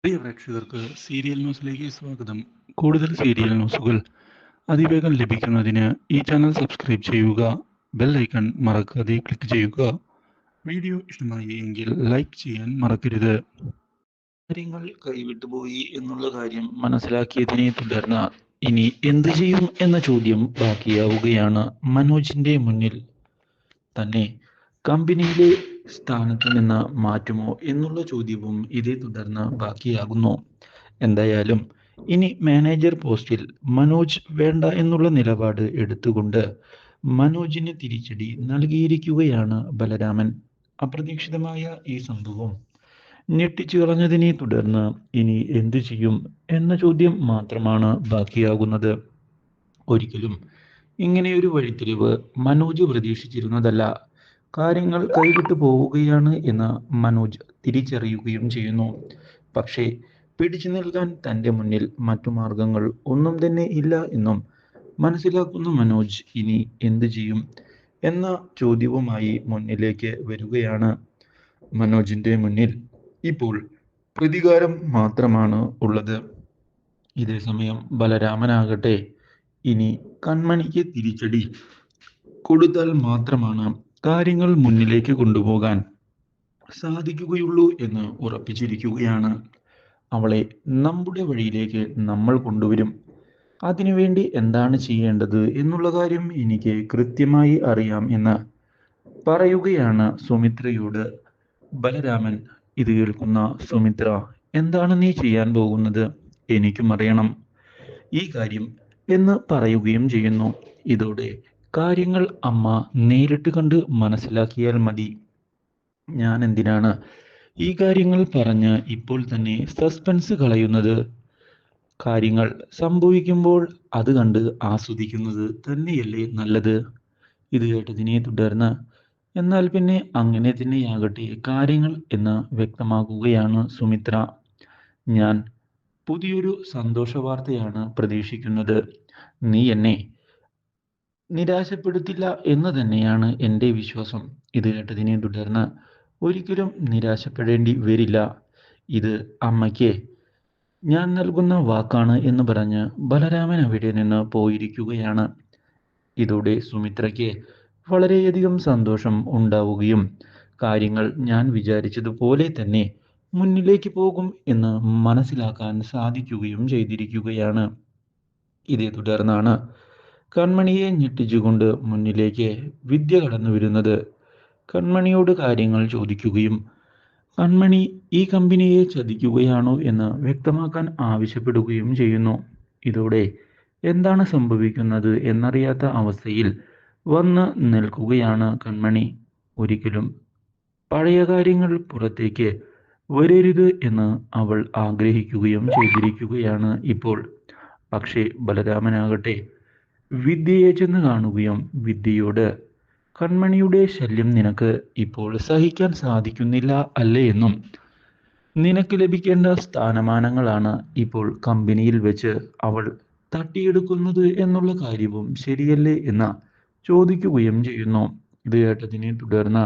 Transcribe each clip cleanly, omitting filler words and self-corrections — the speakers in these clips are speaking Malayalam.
പ്രിയ പ്രേക്ഷകർക്ക് സീരിയൽ ന്യൂസിലേക്ക് സ്വാഗതം. കൂടുതൽ സീരിയൽ ന്യൂസുകൾ അതിവേഗം ലഭിക്കുന്നതിന് ഈ ചാനൽ സബ്സ്ക്രൈബ് ചെയ്യുക. ബെൽ ഐക്കൺ മറക്കാതെ ക്ലിക്ക് ചെയ്യുക. വീഡിയോ ഇഷ്ടമായി എങ്കിൽ ലൈക്ക് ചെയ്യാൻ മറക്കരുത്. കാര്യങ്ങൾ കൈവിട്ടുപോയി എന്നുള്ള കാര്യം മനസ്സിലാക്കിയതിനെ തുടർന്ന് ഇനി എന്ത് ചെയ്യും എന്ന ചോദ്യം ബാക്കിയാവുകയാണ്. മനോജിന്റെ മുന്നിൽ തന്നെ കമ്പനിയിലെ സ്ഥാനത്ത് നിന്ന് മാറ്റുമോ എന്നുള്ള ചോദ്യവും ഇതേ തുടർന്ന് ബാക്കിയാകുന്നു. എന്തായാലും ഇനി മാനേജർ പോസ്റ്റിൽ മനോജ് വേണ്ട എന്നുള്ള നിലപാട് എടുത്തുകൊണ്ട് മനോജിന് തിരിച്ചടി നൽകിയിരിക്കുകയാണ് ബലരാമൻ. അപ്രതീക്ഷിതമായ ഈ സംഭവം ഞെട്ടിച്ചു കളഞ്ഞതിനെ തുടർന്ന് ഇനി എന്തു ചെയ്യും എന്ന ചോദ്യം മാത്രമാണ് ബാക്കിയാകുന്നത്. ഒരിക്കലും ഇങ്ങനെയൊരു വഴിത്തിരിവ് മനോജ് പ്രതീക്ഷിച്ചിരുന്നതല്ല. കാര്യങ്ങൾ കൈവിട്ടു പോവുകയാണ് എന്ന് മനോജ് തിരിച്ചറിയുകയും ചെയ്യുന്നു. പക്ഷേ പിടിച്ചു നിൽക്കാൻ തൻ്റെ മുന്നിൽ മറ്റു മാർഗങ്ങൾ ഒന്നും തന്നെ ഇല്ല എന്നും മനസ്സിലാക്കുന്ന മനോജ് ഇനി എന്തു ചെയ്യും എന്ന ചോദ്യവുമായി മുന്നിലേക്ക് വരികയാണ്. മനോജിന്റെ മുന്നിൽ ഇപ്പോൾ പ്രതികാരം മാത്രമാണ് ഉള്ളത്. ഇതേ സമയം ബലരാമനാകട്ടെ ഇനി കൺമണിക്ക് തിരിച്ചടി കൊടുത്താൽ മാത്രമാണ് കാര്യങ്ങൾ മുന്നിലേക്ക് കൊണ്ടുപോകാൻ സാധിക്കുകയുള്ളൂ എന്ന് ഉറപ്പിച്ചിരിക്കുകയാണ്. അവളെ നമ്മുടെ വഴിയിലേക്ക് നമ്മൾ കൊണ്ടുവരും. അതിനുവേണ്ടി എന്താണ് ചെയ്യേണ്ടത് എന്നുള്ള കാര്യം എനിക്ക് കൃത്യമായി അറിയാം എന്ന് പറയുകയാണ് സുമിത്രയോട് ബലരാമൻ. ഇത് കേൾക്കുന്ന സുമിത്ര, എന്താണ് നീ ചെയ്യാൻ പോകുന്നത്? എനിക്കും അറിയണം ഈ കാര്യം എന്ന് പറയുകയും ചെയ്യുന്നു. ഇതോടെ കാര്യങ്ങൾ അമ്മ നേരിട്ട് കണ്ട് മനസ്സിലാക്കിയാൽ മതി. ഞാൻ എന്തിനാണ് ഈ കാര്യങ്ങൾ പറഞ്ഞ് ഇപ്പോൾ തന്നെ സസ്പെൻസ് കളയുന്നത്? കാര്യങ്ങൾ സംഭവിക്കുമ്പോൾ അത് കണ്ട് ആസ്വദിക്കുന്നത് തന്നെയല്ലേ നല്ലത്? ഇത് കേട്ടതിനെ തുടർന്ന് എന്നാൽ പിന്നെ അങ്ങനെ തന്നെയാകട്ടെ കാര്യങ്ങൾ എന്ന് വ്യക്തമാക്കുകയാണ് സുമിത്ര. ഞാൻ പുതിയൊരു സന്തോഷ വാർത്തയാണ് പ്രതീക്ഷിക്കുന്നത്. നീ എന്നെ നിരാശപ്പെടുത്തില്ല എന്ന് തന്നെയാണ് എൻ്റെ വിശ്വാസം. ഇത് കേട്ടതിനെ തുടർന്ന് ഒരിക്കലും നിരാശപ്പെടേണ്ടി വരില്ല. ഇത് അമ്മയ്ക്ക് ഞാൻ നൽകുന്ന വാക്കാണ് എന്ന് പറഞ്ഞ് ബലരാമൻ അവിടെ നിന്ന് പോയിരിക്കുകയാണ്. ഇതോടെ സുമിത്രയ്ക്ക് വളരെയധികം സന്തോഷം ഉണ്ടാവുകയും കാര്യങ്ങൾ ഞാൻ വിചാരിച്ചതുപോലെ തന്നെ മുന്നിലേക്ക് പോകും എന്ന് മനസ്സിലാക്കാൻ സാധിക്കുകയും ചെയ്തിരിക്കുകയാണ്. ഇതേ തുടർന്നാണ് കൺമണിയെ ഞെട്ടിച്ചുകൊണ്ട് മുന്നിലേക്ക് വിദ്യ കടന്നു വരുന്നത്. കൺമണിയോട് കാര്യങ്ങൾ ചോദിക്കുകയും കൺമണി ഈ കമ്പനിയെ ചതിക്കുകയാണോ എന്ന് വ്യക്തമാക്കാൻ ആവശ്യപ്പെടുകയും ചെയ്യുന്നു. ഇതോടെ എന്താണ് സംഭവിക്കുന്നത് എന്നറിയാത്ത അവസ്ഥയിൽ വന്ന് നിൽക്കുകയാണ് കൺമണി. ഒരിക്കലും പഴയ കാര്യങ്ങൾ പുറത്തേക്ക് വരരുത് എന്ന് അവൾ ആഗ്രഹിക്കുകയും ചെയ്തിരിക്കുകയാണ് ഇപ്പോൾ. പക്ഷേ ബലരാമനാകട്ടെ വിദ്യയെ ചെന്ന് കാണുകയും വിദ്യയോട് കൺമണിയുടെ ശല്യം നിനക്ക് ഇപ്പോൾ സഹിക്കാൻ സാധിക്കുന്നില്ല അല്ലേ എന്നും നിനക്ക് ലഭിക്കേണ്ട സ്ഥാനമാനങ്ങളാണ് ഇപ്പോൾ കമ്പനിയിൽ വെച്ച് അവൾ തട്ടിയെടുക്കുന്നത് എന്നുള്ള കാര്യവും ശരിയല്ലേ എന്ന് ചോദിക്കുകയും ചെയ്യുന്നു. ഇത് കേട്ടതിനെ തുടർന്ന്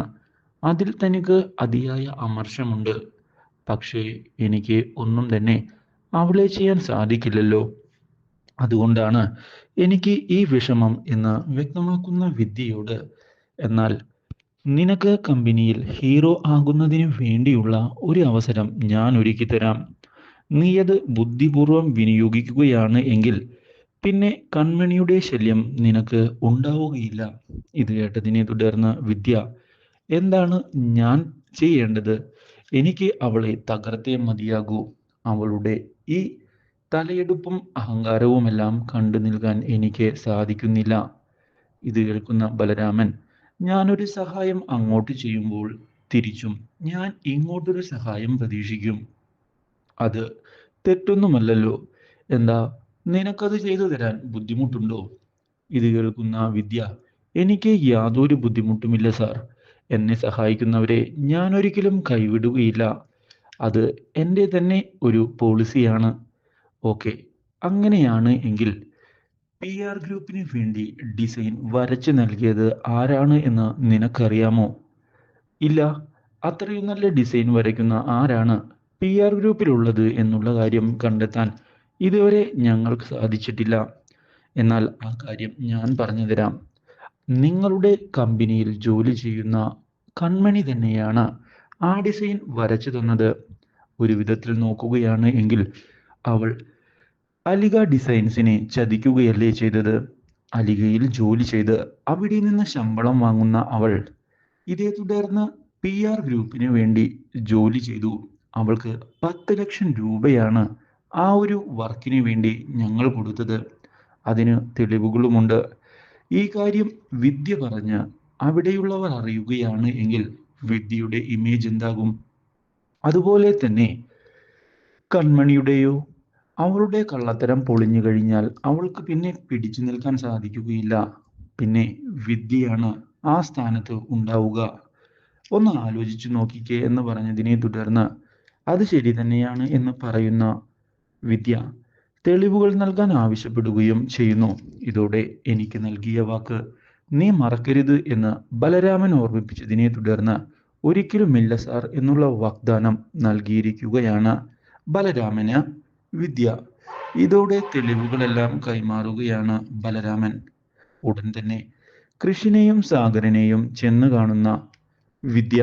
അതിൽ തനിക്ക് അതിയായ അമർഷമുണ്ട്. പക്ഷേ എനിക്ക് ഒന്നും തന്നെ അവളെ ചെയ്യാൻ സാധിക്കില്ലല്ലോ. അതുകൊണ്ടാണ് എനിക്ക് ഈ വിഷമം എന്ന് വ്യക്തമാക്കുന്ന വിദ്യയോട്, എന്നാൽ നിനക്ക് കമ്പനിയിൽ ഹീറോ ആകുന്നതിന് വേണ്ടിയുള്ള ഒരു അവസരം ഞാൻ ഒരുക്കി തരാം. നീ അത് ബുദ്ധിപൂർവം വിനിയോഗിക്കുകയാണ് എങ്കിൽ പിന്നെ കൺമണിയുടെ ശല്യം നിനക്ക് ഉണ്ടാവുകയില്ല. ഇത് കേട്ടതിനെ തുടർന്ന് വിദ്യ, എന്താണ് ഞാൻ ചെയ്യേണ്ടത്? എനിക്ക് അവളെ തകർത്തേ മതിയാകൂ. അവളുടെ ഈ തലയെടുപ്പും അഹങ്കാരവുമെല്ലാം കണ്ടു നിൽക്കാൻ എനിക്ക് സാധിക്കുന്നില്ല. ഇത് കേൾക്കുന്ന ബലരാമൻ, ഞാനൊരു സഹായം അങ്ങോട്ട് ചെയ്യുമ്പോൾ തിരിച്ചും ഞാൻ ഇങ്ങോട്ടൊരു സഹായം പ്രതീക്ഷിക്കും. അത് തെറ്റൊന്നുമല്ലല്ലോ. എന്താ നിനക്കത് ചെയ്തു തരാൻ ബുദ്ധിമുട്ടുണ്ടോ? ഇത് കേൾക്കുന്ന വിദ്യ, എനിക്ക് യാതൊരു ബുദ്ധിമുട്ടുമില്ല സാർ. എന്നെ സഹായിക്കുന്നവരെ ഞാൻ ഒരിക്കലും കൈവിടുകയില്ല. അത് എൻ്റെ തന്നെ ഒരു പോളിസിയാണ്. ഓക്കെ, അങ്ങനെയാണ് എങ്കിൽ PR ഗ്രൂപ്പിന് വേണ്ടി ഡിസൈൻ വരച്ചു നൽകിയത് ആരാണ് എന്ന് നിനക്കറിയാമോ? ഇല്ല. അത്രയും നല്ല ഡിസൈൻ വരയ്ക്കുന്ന ആരാണ് PR ഗ്രൂപ്പിലുള്ളത് എന്നുള്ള കാര്യം കണ്ടെത്താൻ ഇതുവരെ ഞങ്ങൾക്ക് സാധിച്ചിട്ടില്ല. എന്നാൽ ആ കാര്യം ഞാൻ പറഞ്ഞു തരാം. നിങ്ങളുടെ കമ്പനിയിൽ ജോലി ചെയ്യുന്ന കൺമണി തന്നെയാണ് ആ ഡിസൈൻ വരച്ചു തന്നത്. ഒരു വിധത്തിൽ നോക്കുകയാണ് എങ്കിൽ അവൾ അലിക ഡിസൈൻസിനെ ചതിക്കുകയല്ലേ ചെയ്തത്. അലികയിൽ ജോലി ചെയ്ത് അവിടെ നിന്ന് ശമ്പളം വാങ്ങുന്ന അവൾ ഇതേ തുടർന്ന് PR ഗ്രൂപ്പിന് വേണ്ടി ജോലി ചെയ്തു. അവൾക്ക് 10 ലക്ഷം രൂപയാണ് ആ ഒരു വർക്കിന് വേണ്ടി ഞങ്ങൾ കൊടുത്തത്. അതിന് തെളിവുകളുമുണ്ട്. ഈ കാര്യം വിദ്യ പറഞ്ഞ് അവിടെയുള്ളവർ അറിയുകയാണ് എങ്കിൽ വിദ്യയുടെ ഇമേജ് എന്താകും? അതുപോലെ തന്നെ കൺമണിയുടെയോ അവളുടെ കള്ളത്തരം പൊളിഞ്ഞു കഴിഞ്ഞാൽ അവൾക്ക് പിന്നെ പിടിച്ചു നിൽക്കാൻ സാധിക്കുകയില്ല. പിന്നെ വിദ്യയാണ് ആ സ്ഥാനത്ത് ഉണ്ടാവുക. ഒന്ന് ആലോചിച്ചു നോക്കിക്കേ എന്ന് പറഞ്ഞതിനെ തുടർന്ന് അത് ശരി തന്നെയാണ് എന്ന് പറയുന്ന വിദ്യ തെളിവുകൾ നൽകാൻ ആവശ്യപ്പെടുകയും ചെയ്യുന്നു. ഇതോടെ എനിക്ക് നൽകിയ വാക്ക് നീ മറക്കരുത് എന്ന് ബലരാമൻ ഓർമ്മിപ്പിച്ചതിനെ തുടർന്ന് ഒരിക്കലുമില്ല സാർ എന്നുള്ള വാഗ്ദാനം നൽകിയിരിക്കുകയാണ് ബലരാമന് വിദ്യ. ഇതോടെ തെളിവുകളെല്ലാം കൈമാറുകയാണ് ബലരാമൻ. ഉടൻ തന്നെ കൃഷിനെയും സാഗരനെയും ചെന്ന് കാണുന്ന വിദ്യ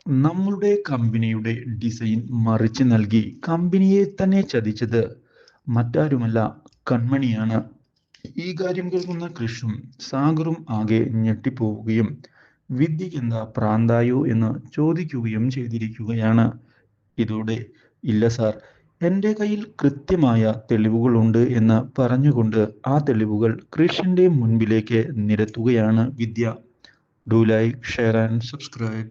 നമ്മളുടെ കമ്പനിയുടെ ഡിസൈൻ മറിച്ച് നൽകി കമ്പനിയെ തന്നെ ചതിച്ചത് മറ്റാരുമല്ല, കൺമണിയാണ്. ഈ കാര്യം കേൾക്കുന്ന കൃഷും സാഗറും ആകെ ഞെട്ടിപ്പോവുകയും വിദ്യയ്ക്ക് എന്താ പ്രാന്തായോ എന്ന് ചോദിക്കുകയും ചെയ്തിരിക്കുകയാണ്. ഇതോടെ ഇല്ല സാർ, എൻ്റെ കയ്യിൽ കൃത്യമായ തെളിവുകളുണ്ട് എന്ന് പറഞ്ഞുകൊണ്ട് ആ തെളിവുകൾ കൃഷിന്റെ മുൻപിലേക്ക് നിരത്തുകയാണ് Vidya. Do like, share and subscribe.